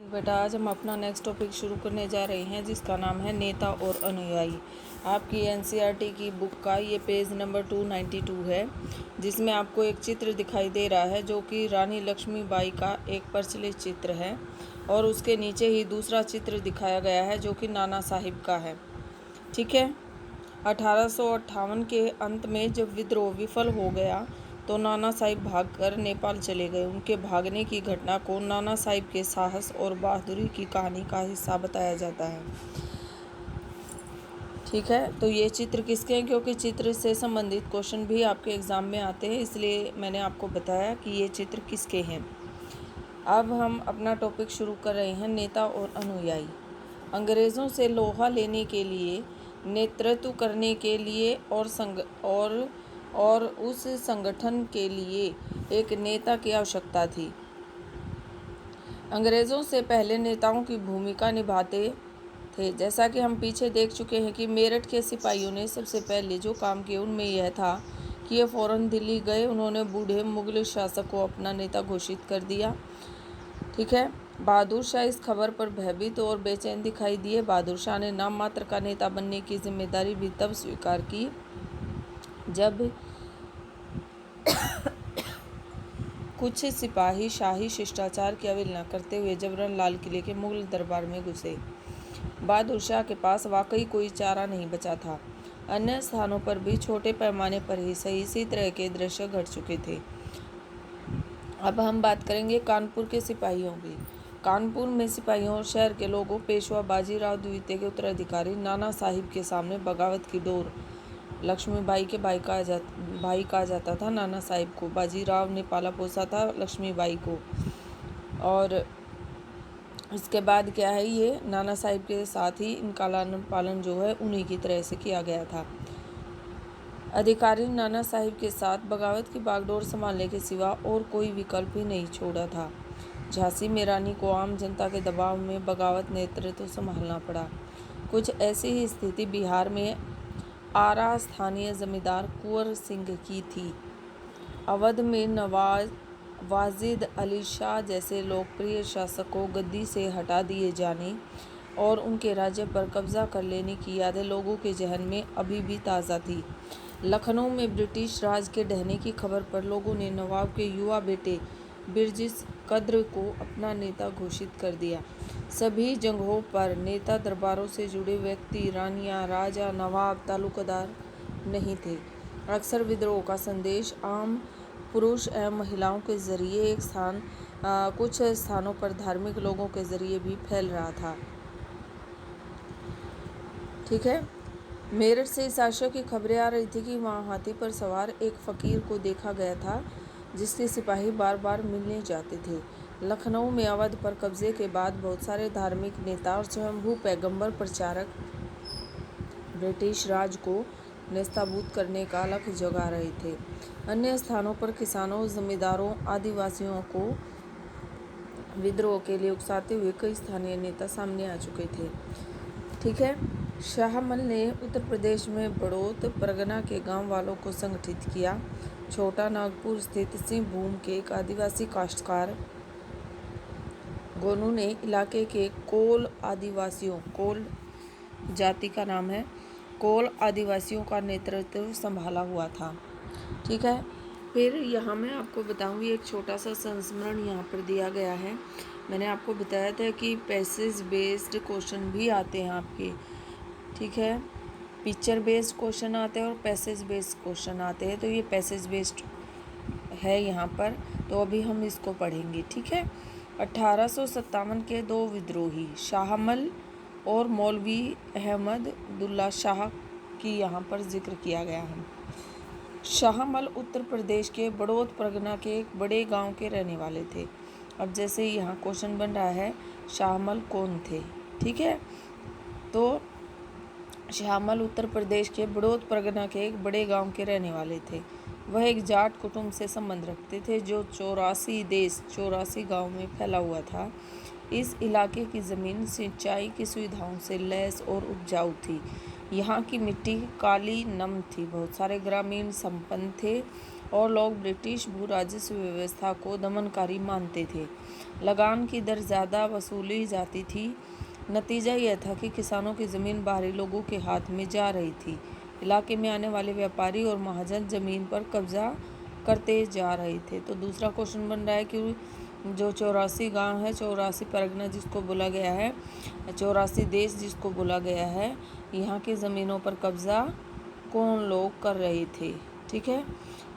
बेटा आज हम अपना नेक्स्ट टॉपिक शुरू करने जा रहे हैं जिसका नाम है नेता और अनुयायी। आपकी एनसीईआरटी की बुक का ये पेज नंबर 292 है, जिसमें आपको एक चित्र दिखाई दे रहा है जो कि रानी लक्ष्मीबाई का एक प्रचलित चित्र है और उसके नीचे ही दूसरा चित्र दिखाया गया है जो कि नाना साहिब का है। ठीक है। 1858 के अंत में जब विद्रोह विफल हो गया तो नाना साहिब भागकर नेपाल चले गए। उनके भागने की घटना को नाना साहिब के साहस और बहादुरी की कहानी का हिस्सा बताया जाता है। ठीक है, तो ये चित्र किसके हैं, क्योंकि चित्र से संबंधित क्वेश्चन भी आपके एग्जाम में आते हैं, इसलिए मैंने आपको बताया कि ये चित्र किसके हैं। अब हम अपना टॉपिक शुरू कर रहे हैं, नेता और अनुयायी। अंग्रेज़ों से लोहा लेने के लिए, नेतृत्व करने के लिए और उस संगठन के लिए एक नेता की आवश्यकता थी। अंग्रेज़ों से पहले नेताओं की भूमिका निभाते थे। जैसा कि हम पीछे देख चुके हैं कि मेरठ के सिपाहियों ने सबसे पहले जो काम किया उनमें यह था कि ये फ़ौरन दिल्ली गए। उन्होंने बूढ़े मुगल शासक को अपना नेता घोषित कर दिया। ठीक है। बहादुर शाह इस खबर पर भयभीत और बेचैन दिखाई दिए। बहादुर शाह ने नाम मात्र का नेता बनने की जिम्मेदारी भी तब स्वीकार की जब कुछ सिपाही शाही शिष्टाचार की अवहेलना करते हुए जबरन लाल किले के मुगल दरबार में घुसे। बहादुर शाह के पास वाकई कोई चारा नहीं बचा था। अन्य स्थानों पर भी छोटे पैमाने पर ही सही इसी तरह के दृश्य घट चुके थे। अब हम बात करेंगे कानपुर के सिपाहियों की। कानपुर में सिपाहियों और शहर के लोगों पेशवा बाजीराव द्वितीय के उत्तराधिकारी नाना साहिब के सामने बगावत की डोर। लक्ष्मीबाई के भाई कहा जाता था नाना साहिब को। बाजीराव ने पाला पोसा था लक्ष्मीबाई को। और इसके बाद क्या है, ये नाना साहिब के साथ ही इनका लालन पालन जो है उन्हीं की तरह से किया गया था। अधिकारी नाना साहिब के साथ बगावत की बागडोर संभालने के सिवा और कोई विकल्प ही नहीं छोड़ा था। झांसी में रानी को आम जनता के दबाव में बगावत नेतृत्व संभालना पड़ा। कुछ ऐसी ही स्थिति बिहार में आरा स्थानीय जमींदार कुंवर सिंह की थी। अवध में नवाब वाजिद अली शाह जैसे लोकप्रिय शासक को गद्दी से हटा दिए जाने और उनके राज्य पर कब्जा कर लेने की यादें लोगों के जहन में अभी भी ताज़ा थी। लखनऊ में ब्रिटिश राज के ढहने की खबर पर लोगों ने नवाब के युवा बेटे बिरजिस कद्र को अपना नेता घोषित कर दिया। सभी जगहों पर नेता दरबारों से जुड़े व्यक्ति, रानियां, राजा, नवाब, तालुकादार नहीं थे। अक्सर विद्रोह का संदेश आम पुरुष एवं महिलाओं के जरिए कुछ स्थानों पर धार्मिक लोगों के जरिए भी फैल रहा था। ठीक है। मेरठ से इस आशय की खबरें आ रही थी कि वहां हाथी पर सवार एक फकीर को देखा गया था जिसके सिपाही बार बार मिलने जाते थे। लखनऊ में अवध पर कब्जे के बाद बहुत सारे धार्मिक नेता और स्वयंभू पैगंबर प्रचारक ब्रिटिश राज को नेस्ताभूत करने का लक्ष्य जगा रहे थे। अन्य स्थानों पर किसानों, जमींदारों, आदिवासियों को विद्रोह के लिए उकसाते हुए कई स्थानीय नेता सामने आ चुके थे। ठीक है। शाहमल ने उत्तर प्रदेश में बड़ौत परगना के गांव वालों को संगठित किया। छोटा नागपुर स्थित सिंहभूम के एक आदिवासी काश्तकार गोनू ने इलाके के कोल जाति का नाम है, कोल आदिवासियों का नेतृत्व संभाला हुआ था। ठीक है। फिर यहाँ मैं आपको बताऊंगी एक छोटा सा संस्मरण यहाँ पर दिया गया है। मैंने आपको बताया था कि पैसेज बेस्ड क्वेश्चन भी आते हैं आपके। ठीक है। पिक्चर बेस्ड क्वेश्चन आते हैं और पैसेज बेस्ड क्वेश्चन आते हैं, तो ये पैसेज बेस्ड है यहाँ पर, तो अभी हम इसको पढ़ेंगे। ठीक है। 1857 के दो विद्रोही शाहमल और मौलवी अहमदुल्ला शाह की यहाँ पर जिक्र किया गया है। शाहमल उत्तर प्रदेश के बड़ौत परगना के एक बड़े गांव के रहने वाले थे। अब जैसे यहाँ क्वेश्चन बन रहा है, शाहमल कौन थे। ठीक है। तो शाहमल उत्तर प्रदेश के बड़ौत परगना के एक बड़े गांव के रहने वाले थे। वह एक जाट कुटुंब से संबंध रखते थे जो 84 गांव में फैला हुआ था। इस इलाके की ज़मीन सिंचाई की सुविधाओं से लैस और उपजाऊ थी। यहाँ की मिट्टी काली नम थी। बहुत सारे ग्रामीण संपन्न थे और लोग ब्रिटिश भू राजस्व व्यवस्था को दमनकारी मानते थे। लगान की दर ज़्यादा वसूली जाती थी। नतीजा यह था कि किसानों की ज़मीन बाहरी लोगों के हाथ में जा रही थी। इलाके में आने वाले व्यापारी और महाजन ज़मीन पर कब्जा करते जा रहे थे। तो दूसरा क्वेश्चन बन रहा है कि जो 84 गांव है, 84 परगना जिसको बोला गया है, 84 देश जिसको बोला गया है, यहाँ की ज़मीनों पर कब्जा कौन लोग कर रहे थे। ठीक है,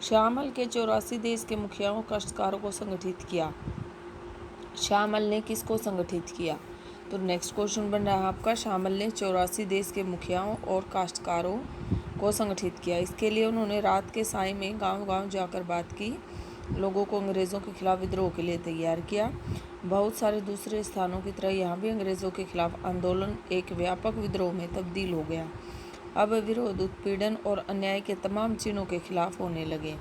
शामल के 84 देश के मुखियाओं काश्तकारों को संगठित किया। शामल ने किसको संगठित किया? तो नेक्स्ट क्वेश्चन बन रहा है आपका, शामल ने 84 देश के मुखियाओं और काश्तकारों को संगठित किया। इसके लिए उन्होंने रात के साय में गांव-गांव जाकर बात की, लोगों को अंग्रेज़ों के खिलाफ विद्रोह के लिए तैयार किया। बहुत सारे दूसरे स्थानों की तरह यहाँ भी अंग्रेज़ों के खिलाफ आंदोलन एक व्यापक विद्रोह में तब्दील हो गया। अब विरोध उत्पीड़न और अन्याय के तमाम चिन्हों के खिलाफ होने लगे।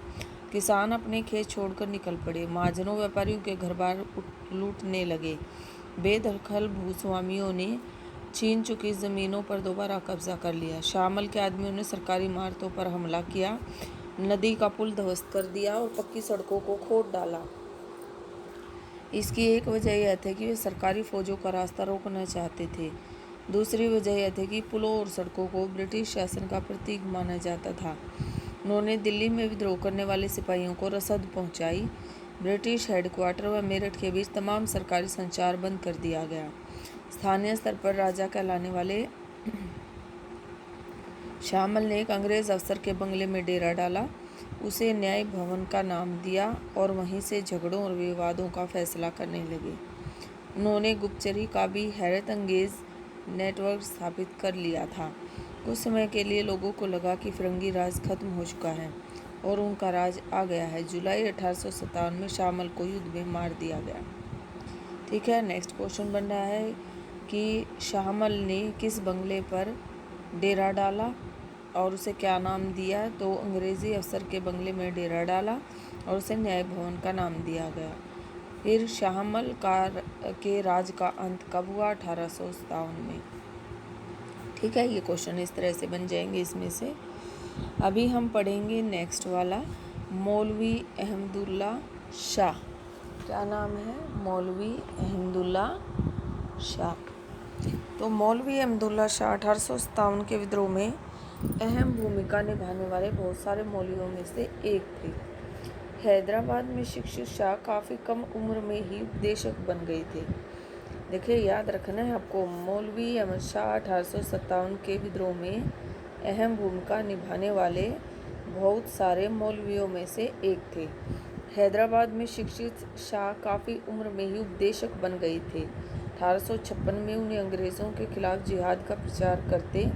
किसान अपने खेत छोड़कर निकल पड़े, महाजनों व्यापारियों के घर बार लूटने लगे। बेदखल भूस्वामियों ने छीन चुकी ज़मीनों पर दोबारा कब्जा कर लिया। शामल के आदमियों ने सरकारी इमारतों पर हमला किया, नदी का पुल ध्वस्त कर दिया और पक्की सड़कों को खोद डाला। इसकी एक वजह यह थी कि वे सरकारी फौजों का रास्ता रोकना चाहते थे। दूसरी वजह यह थी कि पुलों और सड़कों को ब्रिटिश शासन का प्रतीक माना जाता था। उन्होंने दिल्ली में विद्रोह करने वाले सिपाहियों को रसद पहुंचाई। ब्रिटिश हेडक्वार्टर व मेरठ के बीच तमाम सरकारी संचार बंद कर दिया गया। स्थानीय स्तर पर राजा कहलाने वाले शामल ने एक अंग्रेज़ अफसर के बंगले में डेरा डाला, उसे न्याय भवन का नाम दिया और वहीं से झगड़ों और विवादों का फैसला करने लगे। उन्होंने गुप्तचरी का भी हैरत अंगेज़ नेटवर्क स्थापित कर लिया था। कुछ समय के लिए लोगों को लगा कि फिरंगी राज खत्म हो चुका है और उनका राज आ गया है। जुलाई 1857 में शामल को युद्ध में मार दिया गया। ठीक है, नेक्स्ट क्वेश्चन बन रहा है कि शामल ने किस बंगले पर डेरा डाला और उसे क्या नाम दिया? तो अंग्रेज़ी अफसर के बंगले में डेरा डाला और उसे न्याय भवन का नाम दिया गया। फिर शामल के राज का अंत कब हुआ? 1857 में। ठीक है, ये क्वेश्चन इस तरह से बन जाएंगे इसमें से। अभी हम पढ़ेंगे नेक्स्ट वाला, मौलवी अहमदुल्ला शाह। क्या नाम है? मौलवी अहमदुल्ला शाह। तो मौलवी अहमदुल्ला शाह 1857 के विद्रोह में अहम भूमिका निभाने वाले बहुत सारे मौलवियों में से एक थे। हैदराबाद में शिक्षित शाह काफ़ी कम उम्र में ही उपदेशक बन गए थे। देखिए, याद रखना है आपको, मौलवी अहमद शाह 1857 के विद्रोह में अहम भूमिका निभाने वाले बहुत सारे मौलवियों में से एक थे। हैदराबाद में शिक्षित शाह काफ़ी उम्र में ही उपदेशक बन गए थे। 1856 में उन्हें अंग्रेज़ों के खिलाफ जिहाद का प्रचार करते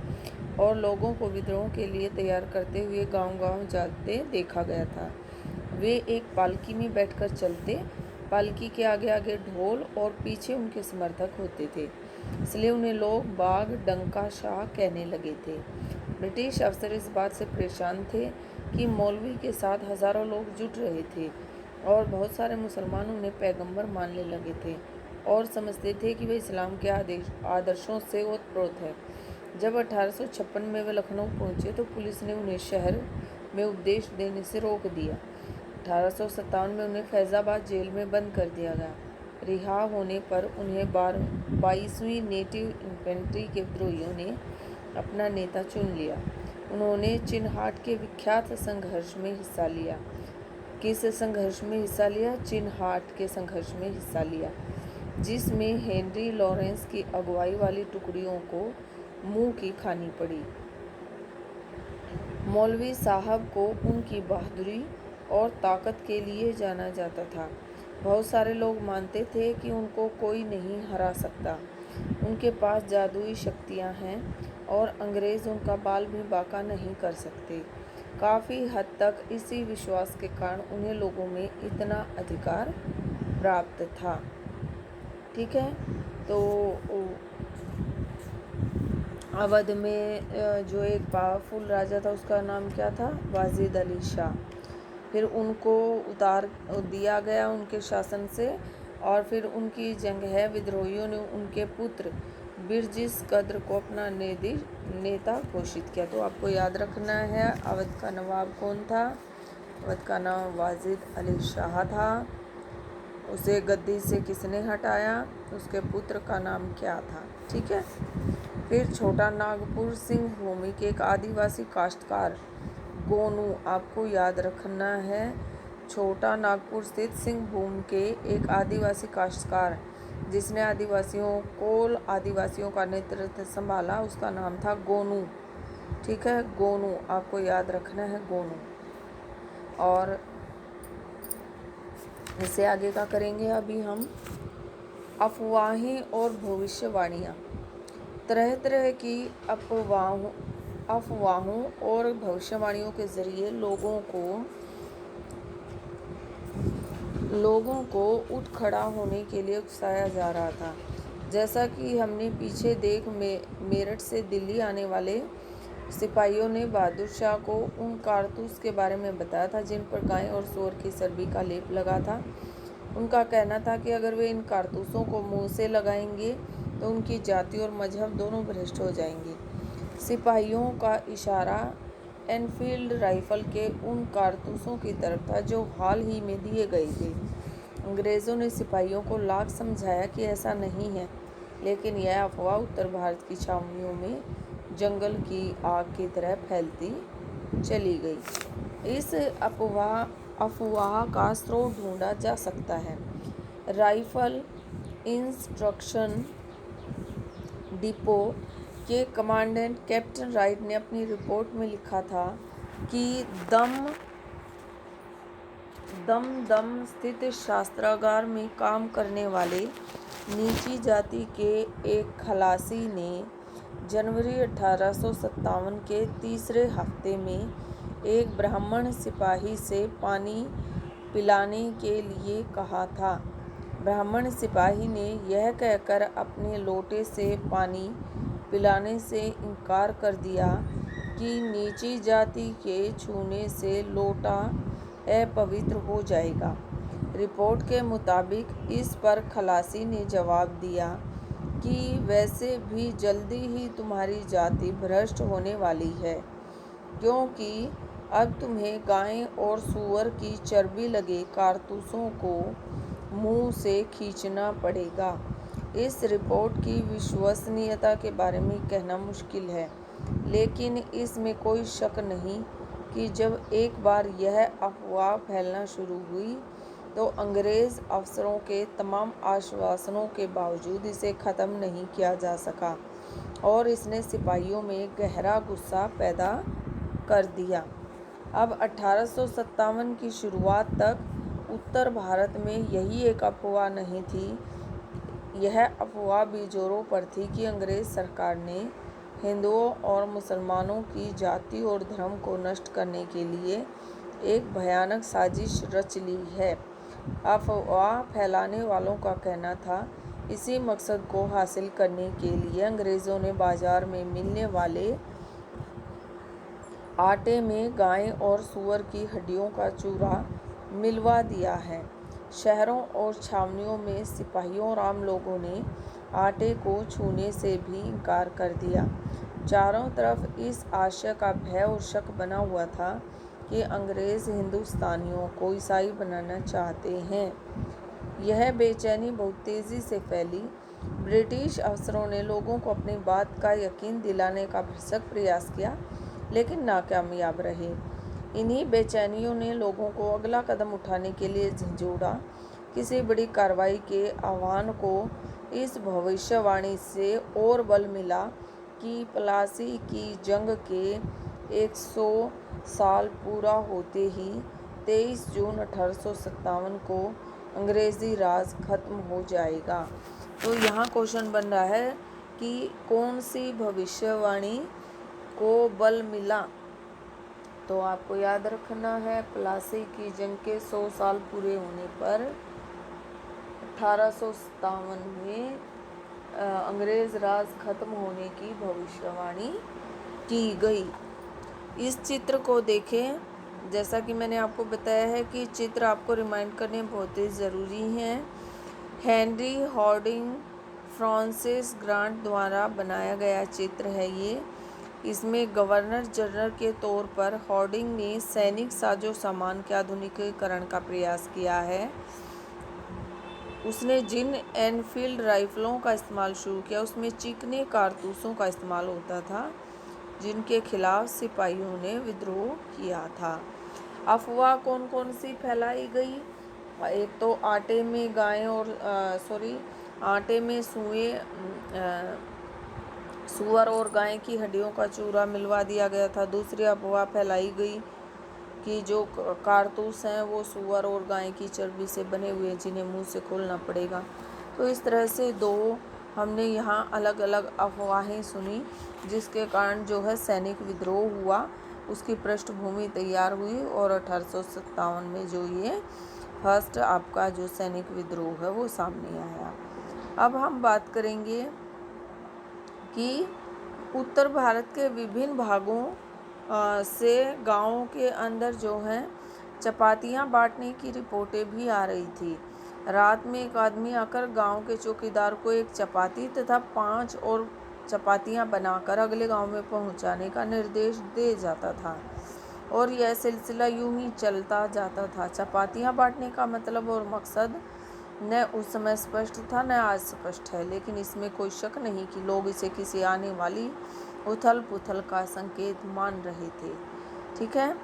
और लोगों को विद्रोह के लिए तैयार करते हुए गांव-गांव जाते देखा गया था। वे एक पालकी में बैठकर चलते, पालकी के आगे आगे ढोल और पीछे उनके समर्थक होते थे, इसलिए उन्हें लोग बाग डंका शाह कहने लगे थे। ब्रिटिश अफसर इस बात से परेशान थे कि मौलवी के साथ हज़ारों लोग जुट रहे थे और बहुत सारे मुसलमान उन्हें पैगंबर मानने लगे थे और समझते थे कि वे इस्लाम के आदर्शों से ओतप्रोत है। जब 1856 में वे लखनऊ पहुंचे तो पुलिस ने उन्हें शहर में उपदेश देने से रोक दिया। 1857 में उन्हें फैज़ाबाद जेल में बंद कर दिया गया। रिहा होने पर उन्हें 22वीं नेटिव इन्फेंट्री के विद्रोहियों ने अपना नेता चुन लिया। उन्होंने चिन्हाट के विख्यात संघर्ष में हिस्सा लिया। किस संघर्ष में हिस्सा लिया? चिन्हाट के संघर्ष में हिस्सा लिया, जिसमें हेनरी लॉरेंस की अगुवाई वाली टुकड़ियों को मुंह की खानी पड़ी। मौलवी साहब को उनकी बहादुरी और ताकत के लिए जाना जाता था। बहुत सारे लोग मानते थे कि उनको कोई नहीं हरा सकता, उनके पास जादुई शक्तियां हैं और अंग्रेज़ उनका बाल भी बांका नहीं कर सकते। काफ़ी हद तक इसी विश्वास के कारण उन्हें लोगों में इतना अधिकार प्राप्त था। ठीक है, तो अवध में जो एक पावरफुल राजा था उसका नाम क्या था? वाजिद अली शाह। फिर उनको उतार दिया गया उनके शासन से और फिर उनकी जंग है, विद्रोहियों ने उनके पुत्र बिरजिस कद्र को अपना नेता घोषित किया। तो आपको याद रखना है, अवध का नवाब कौन था? वक्त का नाम वाजिद अली शाह था। उसे गद्दी से किसने हटाया, उसके पुत्र का नाम क्या था। ठीक है। फिर छोटा नागपुर सिंह भूमि के एक आदिवासी काश्तकार गोनू, आपको याद रखना है। छोटा नागपुर स्थित सिंह भूमि के एक आदिवासी काश्तकार जिसने आदिवासियों का नेतृत्व संभाला, उसका नाम था गोनू। ठीक है, गोनू आपको याद रखना है, गोनू। और इससे आगे का करेंगे अभी हम। अफवाहें और भविष्यवाणियाँ। तरह तरह की अफवाहों और भविष्यवाणियों के जरिए लोगों को उठ खड़ा होने के लिए उकसाया जा रहा था। जैसा कि हमने पीछे मेरठ से दिल्ली आने वाले सिपाहियों ने बहादुर शाह को उन कारतूस के बारे में बताया था जिन पर गाय और सूअर की चर्बी का लेप लगा था। उनका कहना था कि अगर वे इन कारतूसों को मुंह से लगाएंगे तो उनकी जाति और मजहब दोनों भ्रष्ट हो जाएंगे। सिपाहियों का इशारा एनफील्ड राइफल के उन कारतूसों की तरफ था जो हाल ही में दिए गए थे। अंग्रेज़ों ने सिपाहियों को लाख समझाया कि ऐसा नहीं है, लेकिन यह अफवाह उत्तर भारत की छावनियों में जंगल की आग की तरह फैलती चली गई। इस अफवाह का स्रोत ढूंढा जा सकता है। राइफल इंस्ट्रक्शन डिपो के कमांडेंट कैप्टन राइट ने अपनी रिपोर्ट में लिखा था कि दम स्थित शस्त्रागार में काम करने वाले नीची जाति के एक खलासी ने जनवरी 1857 के तीसरे हफ्ते में एक ब्राह्मण सिपाही से पानी पिलाने के लिए कहा था। ब्राह्मण सिपाही ने यह कहकर अपने लोटे से पानी पिलाने से इनकार कर दिया कि नीची जाति के छूने से लोटा अपवित्र हो जाएगा। रिपोर्ट के मुताबिक इस पर खलासी ने जवाब दिया कि वैसे भी जल्दी ही तुम्हारी जाति भ्रष्ट होने वाली है, क्योंकि अब तुम्हें गाय और सूअर की चर्बी लगे कारतूसों को मुंह से खींचना पड़ेगा। इस रिपोर्ट की विश्वसनीयता के बारे में कहना मुश्किल है, लेकिन इसमें कोई शक नहीं कि जब एक बार यह अफवाह फैलना शुरू हुई तो अंग्रेज़ अफसरों के तमाम आश्वासनों के बावजूद इसे ख़त्म नहीं किया जा सका और इसने सिपाहियों में गहरा गुस्सा पैदा कर दिया। अब 1857 की शुरुआत तक उत्तर भारत में यही एक अफवाह नहीं थी। यह अफवाह भी जोरों पर थी कि अंग्रेज़ सरकार ने हिंदुओं और मुसलमानों की जाति और धर्म को नष्ट करने के लिए एक भयानक साजिश रच ली है। अफवाह फैलाने वालों का कहना था, इसी मकसद को हासिल करने के लिए अंग्रेज़ों ने बाजार में मिलने वाले आटे में गाय और सूअर की हड्डियों का चूरा मिलवा दिया है। शहरों और छावनियों में सिपाहियों और आम लोगों ने आटे को छूने से भी इनकार कर दिया। चारों तरफ इस आशय का भय और शक बना हुआ था कि अंग्रेज़ हिंदुस्तानियों को ईसाई बनाना चाहते हैं। यह बेचैनी बहुत तेज़ी से फैली। ब्रिटिश अफसरों ने लोगों को अपनी बात का यकीन दिलाने का भरसक प्रयास किया, लेकिन नाकामयाब रहे। इन्हीं बेचैनियों ने लोगों को अगला कदम उठाने के लिए झंझोड़ा। किसी बड़ी कार्रवाई के आह्वान को इस भविष्यवाणी से और बल मिला कि प्लासी की जंग के 100 साल पूरा होते ही 23 जून 1857 को अंग्रेज़ी राज खत्म हो जाएगा। तो यहाँ क्वेश्चन बन रहा है कि कौन सी भविष्यवाणी को बल मिला। तो आपको याद रखना है, प्लासी की जंग के 100 साल पूरे होने पर 1857 में अंग्रेज़ राज खत्म होने की भविष्यवाणी की गई। इस चित्र को देखें। जैसा कि मैंने आपको बताया है कि चित्र आपको रिमाइंड करने बहुत ही ज़रूरी हैं। हेनरी हॉर्डिंग फ्रांसिस ग्रांट द्वारा बनाया गया चित्र है ये। इसमें गवर्नर जनरल के तौर पर हॉर्डिंग ने सैनिक साजो सामान के आधुनिकीकरण का प्रयास किया है। उसने जिन एनफील्ड राइफलों का इस्तेमाल शुरू किया उसमें चिकने कारतूसों का इस्तेमाल होता था, जिनके खिलाफ सिपाहियों ने विद्रोह किया था। अफवाह कौन कौन सी फैलाई गई? एक तो आटे में गाय और आटे में सूअर और गाय की हड्डियों का चूरा मिलवा दिया गया था। दूसरी अफवाह फैलाई गई कि जो कारतूस हैं वो सूअर और गाय की चर्बी से बने हुए, जिन्हें मुंह से खोलना पड़ेगा। तो इस तरह से दो हमने यहाँ अलग अलग अफवाहें सुनी, जिसके कारण जो है सैनिक विद्रोह हुआ, उसकी पृष्ठभूमि तैयार हुई और 1857 में जो ये फर्स्ट आपका जो सैनिक विद्रोह है वो सामने आया। अब हम बात करेंगे कि उत्तर भारत के विभिन्न भागों से गांवों के अंदर जो हैं चपातियां बांटने की रिपोर्टें भी आ रही थी। रात में एक आदमी आकर गांव के चौकीदार को एक चपाती तथा 5 और चपातियां बनाकर अगले गांव में पहुंचाने का निर्देश दे जाता था और यह सिलसिला यूं ही चलता जाता था। चपातियां बांटने का मतलब और मकसद न उस समय स्पष्ट था न आज स्पष्ट है, लेकिन इसमें कोई शक नहीं कि लोग इसे किसी आने वाली उथल पुथल का संकेत मान रहे थे। ठीक है,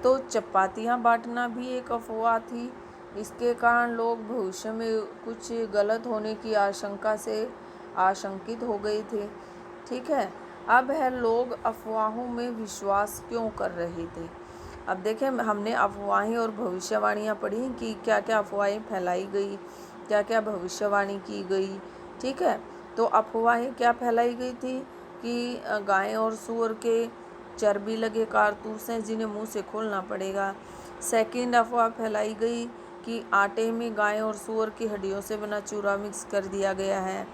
तो चपातियां बांटना भी एक अफवाह थी। इसके कारण लोग भविष्य में कुछ गलत होने की आशंका से आशंकित हो गए थे। ठीक है, अब है लोग अफवाहों में विश्वास क्यों कर रहे थे। अब देखें, हमने अफवाहें और भविष्यवाणियाँ पढ़ी कि क्या क्या अफवाहें फैलाई गई, क्या क्या भविष्यवाणी की गई। ठीक है, तो अफवाहें क्या फैलाई गई थी कि गाय और सूअर के चर्बी लगे कारतूस हैं, जिन्हें मुंह से खोलना पड़ेगा। सेकंड अफवाह फैलाई गई कि आटे में गाय और सूअर की हड्डियों से बना चूरा मिक्स कर दिया गया है।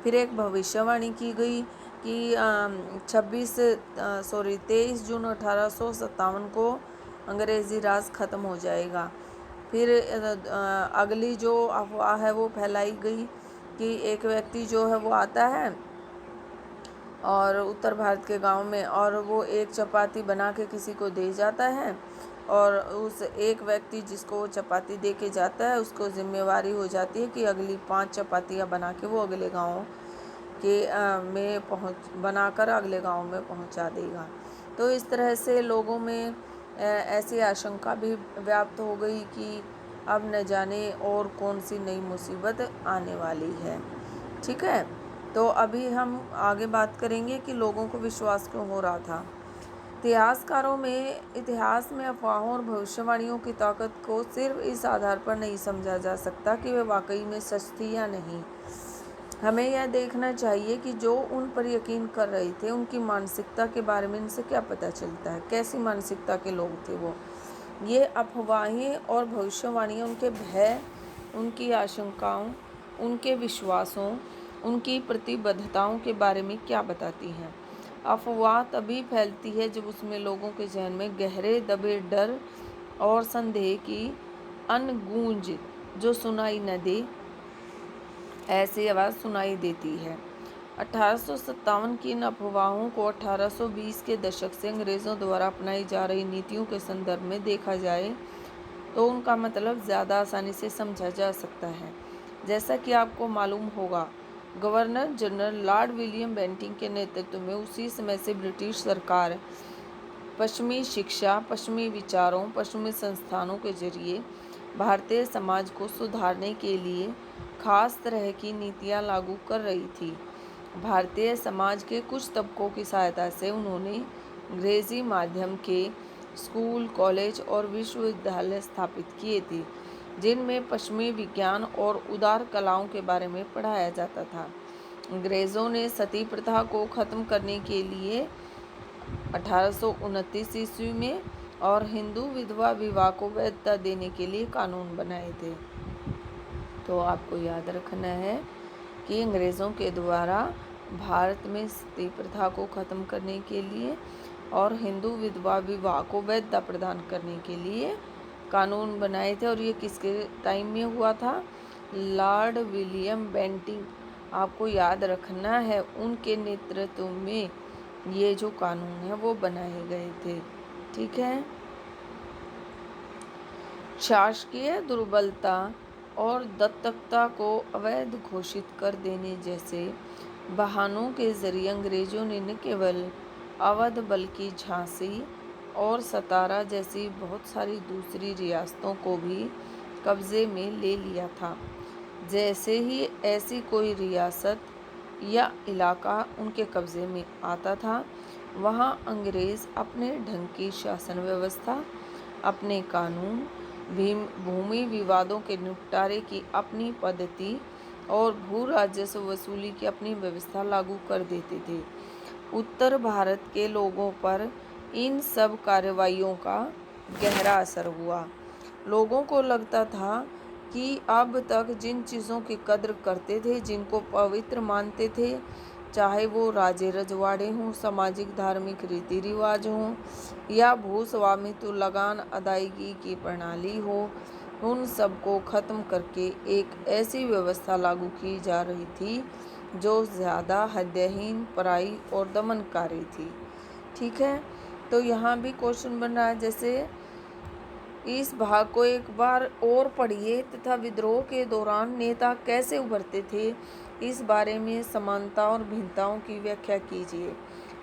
फिर एक भविष्यवाणी की गई कि 23 जून 1857 को अंग्रेज़ी राज ख़त्म हो जाएगा। फिर अगली जो अफवाह है वो फैलाई गई कि एक व्यक्ति जो है वो आता है और उत्तर भारत के गांव में, और वो एक चपाती बना के किसी को दे जाता है, और उस एक व्यक्ति जिसको वो चपाती दे के जाता है उसको जिम्मेवारी हो जाती है कि अगली 5 चपातियाँ बना के वो अगले गांव के बनाकर अगले गांव में पहुंचा देगा। तो इस तरह से लोगों में ऐसी आशंका भी व्याप्त हो गई कि अब न जाने और कौन सी नई मुसीबत आने वाली है। ठीक है, तो अभी हम आगे बात करेंगे कि लोगों को विश्वास क्यों हो रहा था। इतिहासकारों में इतिहास में अफवाहों और भविष्यवाणियों की ताकत को सिर्फ इस आधार पर नहीं समझा जा सकता कि वे वाकई में सच थी या नहीं। हमें यह देखना चाहिए कि जो उन पर यकीन कर रहे थे उनकी मानसिकता के बारे में इनसे क्या पता चलता है, कैसी मानसिकता के लोग थे वो। ये अफवाहें और भविष्यवाणियाँ उनके भय, उनकी आशंकाओं, उनके विश्वासों, उनकी प्रतिबद्धताओं के बारे में क्या बताती हैं। अफवाह तभी फैलती है जब उसमें लोगों के जहन में गहरे दबे डर और संदेह की अनगूंज जो सुनाई न दे, ऐसी आवाज़ सुनाई देती है। 1857 की इन अफवाहों को 1820 के दशक से अंग्रेज़ों द्वारा अपनाई जा रही नीतियों के संदर्भ में देखा जाए तो उनका मतलब ज़्यादा आसानी से समझा जा सकता है। जैसा कि आपको मालूम होगा, governor general Lord William Bentinck के नेतृत्व में उसी समय से ब्रिटिश सरकार पश्चिमी शिक्षा, पश्चिमी विचारों, पश्चिमी संस्थानों के जरिए भारतीय समाज को सुधारने के लिए खास तरह की नीतियां लागू कर रही थी। भारतीय समाज के कुछ तबकों की सहायता से उन्होंने अंग्रेजी माध्यम के स्कूल, कॉलेज और विश्वविद्यालय स्थापित किए थे, जिनमें पश्चिमी विज्ञान और उदार कलाओं के बारे में पढ़ाया जाता था। अंग्रेज़ों ने सती प्रथा को ख़त्म करने के लिए 1829 ईस्वी में और हिंदू विधवा विवाह को वैधता देने के लिए कानून बनाए थे। तो आपको याद रखना है कि अंग्रेज़ों के द्वारा भारत में सती प्रथा को ख़त्म करने के लिए और हिंदू विधवा विवाह को वैधता प्रदान करने के लिए कानून बनाए थे। और ये किसके टाइम में हुआ था? लॉर्ड विलियम बेंटिंग, आपको याद रखना है, उनके नेतृत्व में ये जो कानून है वो बनाए गए थे। ठीक है। शासकीय दुर्बलता और दत्तकता को अवैध घोषित कर देने जैसे बहानों के जरिए अंग्रेजों ने न केवल अवध बल्कि झांसी और सतारा जैसी बहुत सारी दूसरी रियासतों को भी कब्जे में ले लिया था। जैसे ही ऐसी कोई रियासत या इलाका उनके कब्जे में आता था, वहाँ अंग्रेज अपने ढंग की शासन व्यवस्था, अपने कानून, भूमि विवादों के निपटारे की अपनी पद्धति और भू राजस्व वसूली की अपनी व्यवस्था लागू कर देते थे। उत्तर भारत के लोगों पर इन सब कार्रवाइयों का गहरा असर हुआ। लोगों को लगता था कि अब तक जिन चीज़ों की कद्र करते थे, जिनको पवित्र मानते थे, चाहे वो राजे रजवाड़े हों, सामाजिक धार्मिक रीति रिवाज हों या भू स्वामित्व लगान अदायगी की प्रणाली हो, उन सबको ख़त्म करके एक ऐसी व्यवस्था लागू की जा रही थी जो ज़्यादा हृदयहीन, पराई और दमनकारी थी। ठीक है। तो यहाँ भी क्वेश्चन बन रहा है, जैसे इस भाग को एक बार और पढ़िए तथा विद्रोह के दौरान नेता कैसे उभरते थे, इस बारे में समानता और भिन्नताओं की व्याख्या कीजिए।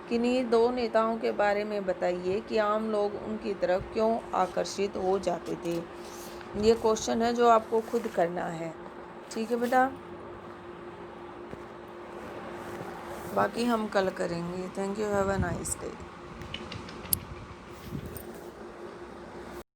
किन्हीं दो नेताओं के बारे में बताइए कि आम लोग उनकी तरफ क्यों आकर्षित हो जाते थे। ये क्वेश्चन है जो आपको खुद करना है। ठीक है बेटा, बाकी हम कल करेंगे। Thank you, have a nice day.